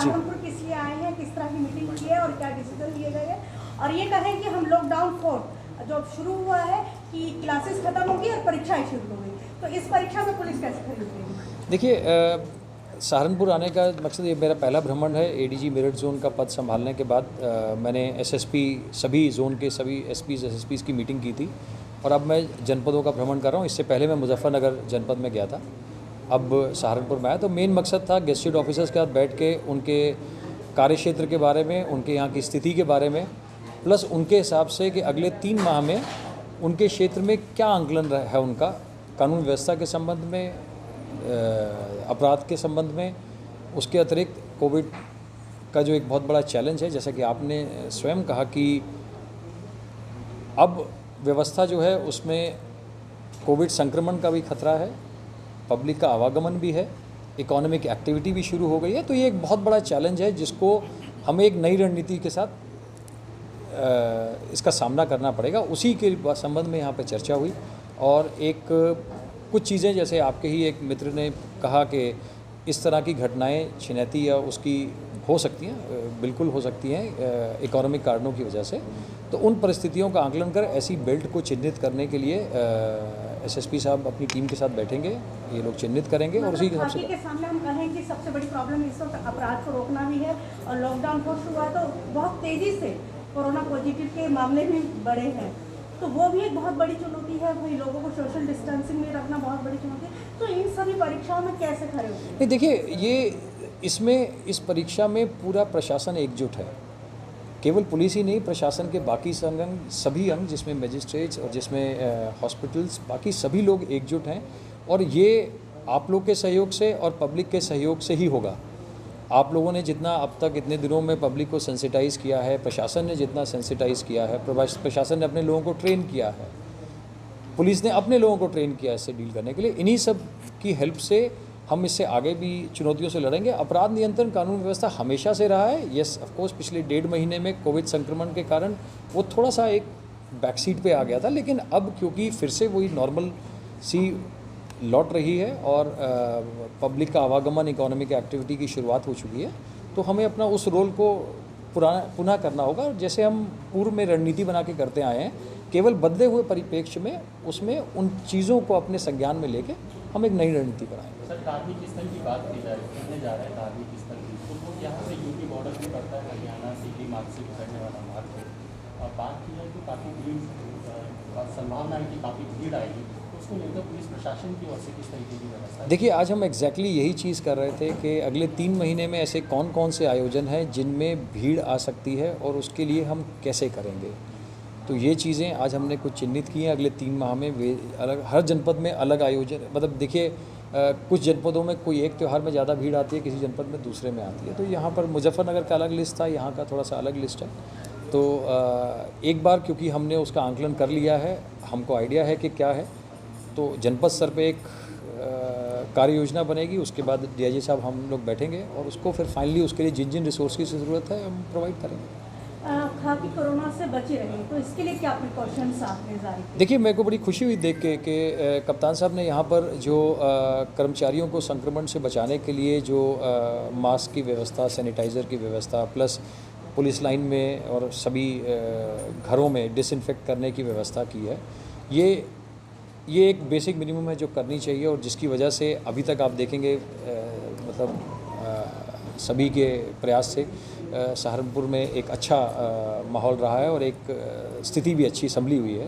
सहारनपुर किस लिए आए हैं, किस तरह की मीटिंग हुई है और क्या डिसीजन लिए गए हैं, और ये कहें कि हम लॉकडाउन 4 जो अब शुरू हुआ है कि क्लासेस खत्म होगी और परीक्षाएं शुरू हो गई, तो इस परीक्षा में पुलिस कैसे खड़ी उतरेगी? देखिए, सहारनपुर आने का मकसद, ये मेरा पहला भ्रमण है एडीजी मेरठ जोन का पद संभालने के बाद। मैंने एसएसपी सभी जोन के सभी एसपीज़ एसएसपीज़ की मीटिंग की थी और अब मैं जनपदों का भ्रमण कर रहा हूँ। इससे पहले मैं मुजफ्फरनगर जनपद में गया था, अब सहारनपुर में आया। तो मेन मकसद था गेस्टेड ऑफिसर्स के साथ बैठ के उनके कार्यक्षेत्र के बारे में, उनके यहाँ की स्थिति के बारे में, प्लस उनके हिसाब से कि अगले 3 माह में उनके क्षेत्र में क्या आंकलन है उनका कानून व्यवस्था के संबंध में, अपराध के संबंध में, उसके अतिरिक्त कोविड का जो एक बहुत बड़ा चैलेंज है, जैसा कि आपने स्वयं कहा कि अब व्यवस्था जो है उसमें कोविड संक्रमण का भी खतरा है, पब्लिक का आवागमन भी है, इकोनॉमिक एक्टिविटी भी शुरू हो गई है। तो ये एक बहुत बड़ा चैलेंज है जिसको हमें एक नई रणनीति के साथ इसका सामना करना पड़ेगा। उसी के संबंध में यहाँ पे चर्चा हुई और एक कुछ चीज़ें, जैसे आपके ही एक मित्र ने कहा कि इस तरह की घटनाएं छिनैती या उसकी हो सकती हैं, बिल्कुल हो सकती हैं इकोनॉमिक कारणों की वजह से। तो उन परिस्थितियों का आकलन कर ऐसी बेल्ट को चिन्हित करने के लिए एसएसपी साहब अपनी टीम के साथ बैठेंगे, ये लोग चिन्हित करेंगे और उसी के हिसाब से के सामने हम कहें कि सबसे बड़ी प्रॉब्लम इस वक्त अपराध को रोकना भी है, और लॉकडाउन फोर्स हुआ तो बहुत तेज़ी से कोरोना पॉजिटिव के मामले भी बढ़े हैं, तो वो भी एक बहुत बड़ी चुनौती है। वही लोगों को सोशल डिस्टेंसिंग में रखना बहुत बड़ी चुनौती है। तो इन सभी परीक्षाओं में कैसे खड़े होते हैं? नहीं, देखिए, ये इसमें इस परीक्षा में पूरा प्रशासन एकजुट है, केवल पुलिस ही नहीं, प्रशासन के बाकी संघ, सभी अंग, जिसमें मजिस्ट्रेट्स और जिसमें हॉस्पिटल्स, बाकी सभी लोग एकजुट हैं। और ये आप लोग के सहयोग से और पब्लिक के सहयोग से ही होगा। आप लोगों ने जितना अब तक इतने दिनों में पब्लिक को सेंसिटाइज़ किया है, प्रशासन ने जितना सेंसिटाइज़ किया है, प्रशासन ने अपने लोगों को ट्रेन किया है, पुलिस ने अपने लोगों को ट्रेन किया इससे डील करने के लिए, इन्हीं सब की हेल्प से हम इससे आगे भी चुनौतियों से लड़ेंगे। अपराध नियंत्रण कानून व्यवस्था हमेशा से रहा है। यस, ऑफ कोर्स, पिछले 1.5 महीने में कोविड संक्रमण के कारण वो थोड़ा सा एक बैकसीट पे आ गया था, लेकिन अब क्योंकि फिर से वही नॉर्मल सी लौट रही है और पब्लिक का आवागमन, इकोनॉमिक एक्टिविटी की शुरुआत हो चुकी है, तो हमें अपना उस रोल को पुनः करना होगा। जैसे हम पूर्व में रणनीति बना के करते आए हैं, केवल बदले हुए परिप्रेक्ष्य में उसमें उन चीज़ों को अपने संज्ञान में लेके हम एक नई रणनीति बनाएंगे। सर, धार्मिक स्थल की बात की जाए, कितने जा रहे हैं धार्मिक स्थल की, तो यहाँ से यूपी बॉर्डर भी पड़ता है, हरियाणा दिल्ली मार्ग से गुजरने वाला मार्ग है, और बात की जाए तो काफ़ी भीड़, संभावना है कि काफ़ी भीड़ आएगी, तो उसको लेकर पुलिस प्रशासन की ओर से किस तरीके की व्यवस्था? देखिए, आज हम एग्जैक्टली यही चीज़ कर रहे थे कि अगले 3 महीने में ऐसे कौन कौन से आयोजन हैं जिनमें भीड़ आ सकती है और उसके लिए हम कैसे करेंगे। तो ये चीज़ें आज हमने कुछ चिन्हित की हैं। अगले 3 माह में वे अलग, हर जनपद में अलग आयोजन, मतलब देखिए, कुछ जनपदों में कोई एक त्यौहार में ज़्यादा भीड़ आती है, किसी जनपद में दूसरे में आती है। तो यहाँ पर मुजफ्फरनगर का अलग लिस्ट था, यहाँ का थोड़ा सा अलग लिस्ट है। तो एक बार क्योंकि हमने उसका आंकलन कर लिया है, हमको आइडिया है कि क्या है, तो जनपद स्तर पे एक कार्य योजना बनेगी। उसके बाद डीआईजी साहब हम लोग बैठेंगे और उसको फिर फाइनली उसके लिए जिन जिन रिसोर्स की ज़रूरत है हम प्रोवाइड करेंगे। खाकी कोरोना से बचे रहें, तो इसके लिए क्या प्रिकॉशंस आपने जारी किए? देखिए, मेरे को बड़ी खुशी हुई देख के कि कप्तान साहब ने यहाँ पर जो कर्मचारियों को संक्रमण से बचाने के लिए जो मास्क की व्यवस्था, सैनिटाइज़र की व्यवस्था, प्लस पुलिस लाइन में और सभी घरों में डिसइंफेक्ट करने की व्यवस्था की है। ये एक बेसिक मिनिमम है जो करनी चाहिए और जिसकी वजह से अभी तक आप देखेंगे सभी के प्रयास से सहारनपुर में एक अच्छा माहौल रहा है और एक स्थिति भी अच्छी संभली हुई है।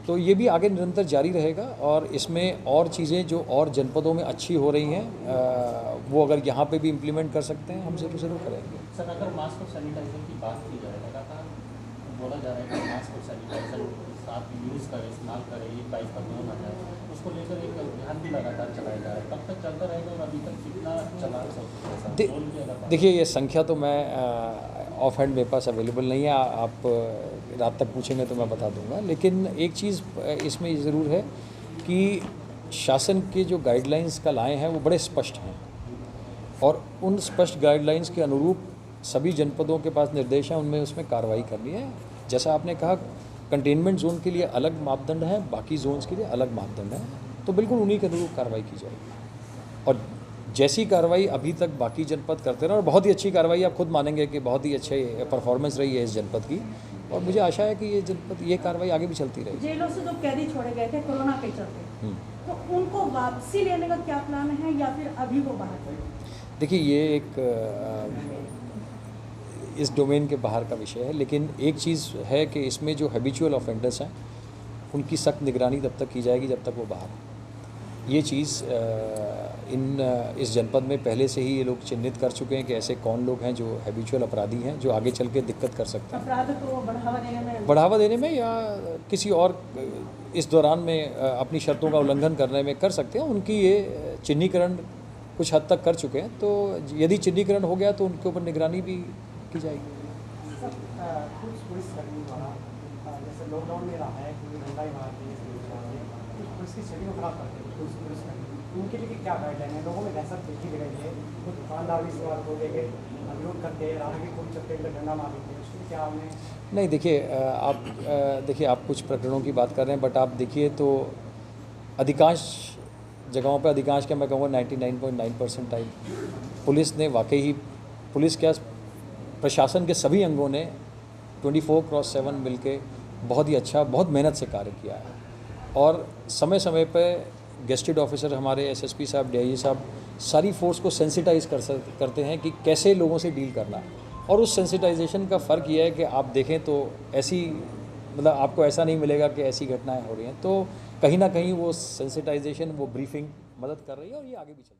तो ये भी आगे निरंतर जारी रहेगा और इसमें और चीज़ें जो और जनपदों में अच्छी हो रही हैं वो अगर यहाँ पे भी इम्प्लीमेंट कर सकते हैं हम ज़रूर करेंगे। सर, अगर मास्क और सैनिटाइजर की बात की जाए, लगातार बोला जा रहा है कि मास्क और सैनिटाइजर साथ यूज़ करें, इस्तेमाल करें, एक बाइक पर नहीं होना है, उसको लेकर एक अभियान भी लगातार चलाया जा रहा है। कब तक चलता रहेगा और अभी तक कितना चला सकते हैं? देखिए, ये संख्या तो मैं ऑफ हैंड मेरे पास अवेलेबल नहीं है, आप रात तक पूछेंगे तो मैं बता दूंगा। लेकिन एक चीज़ इसमें ज़रूर है कि शासन के जो गाइडलाइंस कल आए हैं वो बड़े स्पष्ट हैं और उन स्पष्ट गाइडलाइंस के अनुरूप सभी जनपदों के पास निर्देश हैं, उनमें उसमें कार्रवाई करनी है। जैसा आपने कहा, कंटेनमेंट जोन के लिए अलग मापदंड हैं, बाकी जोन्स के लिए अलग मापदंड हैं, तो बिल्कुल उन्हीं के अनुरूप कार्रवाई की जाएगी। और जैसी कार्रवाई अभी तक बाकी जनपद करते रहे और बहुत ही अच्छी कार्रवाई, आप खुद मानेंगे कि बहुत ही अच्छी परफॉर्मेंस रही है इस जनपद की, और मुझे आशा है कि ये जनपद ये कार्रवाई आगे भी चलती रहेगी। जेलों से जो कैदी छोड़े गए थे कोरोना के चलते, तो उनको वापसी लेने का क्या प्लान है या फिर अभी वो बाहर है? देखिए, ये एक इस डोमेन के बाहर का विषय है, लेकिन एक चीज़ है कि इसमें जो हैबिचुअल ऑफेंडर्स हैं उनकी सख्त निगरानी तब तक की जाएगी जब तक वो बाहर हैं। ये चीज़ इस जनपद में पहले से ही ये लोग चिन्हित कर चुके हैं कि ऐसे कौन लोग हैं जो हैबिचुअल अपराधी हैं, जो आगे चल के दिक्कत कर सकते हैं, अपराध को बढ़ावा देने में या किसी और इस दौरान में अपनी शर्तों का उल्लंघन करने में कर सकते हैं। उनकी ये चिन्हीकरण कुछ हद तक कर चुके हैं, तो यदि चिन्हीकरण हो गया तो उनके ऊपर निगरानी भी की जाएगी। कुछ पुलिसकर्मी द्वारा जैसे लॉकडाउन में रहा है, कोई दंगाई मारती है, कुछ पुलिस की छवि को खराब करते हैं कुछ पुलिसकर्मी, उनके लिए क्या गाइडलाइन है? लोगों में दहशत देखी गई है, कुछ दुकानदार भी इस बात को लेकर विरोध करते हैं, राहगीर को चक्के में डंडा मार देते हैं, उसके क्या आपने? नहीं, देखिए आप कुछ प्रकरणों की बात कर रहे हैं, बट आप देखिए तो अधिकांश जगहों पर, अधिकांश क्या मैं कहूँगा 99.9% टाइम पुलिस ने वाकई पुलिस क्या प्रशासन के सभी अंगों ने 24/7 मिलके बहुत ही अच्छा, बहुत मेहनत से कार्य किया है, और समय समय पर गेस्टेड ऑफिसर हमारे एसएसपी साहब, डीआईजी साहब सारी फोर्स को सेंसिटाइज करते हैं कि कैसे लोगों से डील करना है। और उस सेंसिटाइजेशन का फ़र्क यह है कि आप देखें तो ऐसी मतलब आपको ऐसा नहीं मिलेगा कि ऐसी घटनाएं हो रही हैं, तो कहीं ना कहीं वो सेंसिटाइजेशन, वो ब्रीफिंग मदद कर रही है और ये आगे भी चल